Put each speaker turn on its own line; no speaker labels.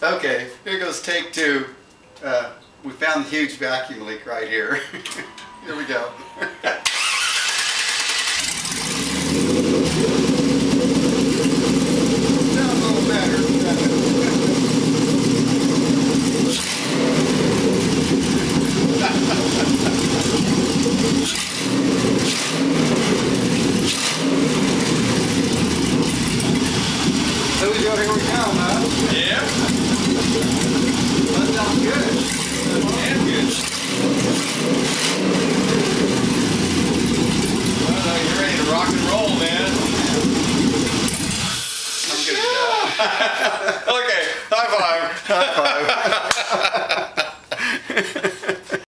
Okay, here goes take two. We found the huge vacuum leak right here. Here we go. Sounds a little better. So we go, here we go, huh?
Yeah.
That sounds good.
And good. Well, you're ready to rock and roll, man.
I'm good to go.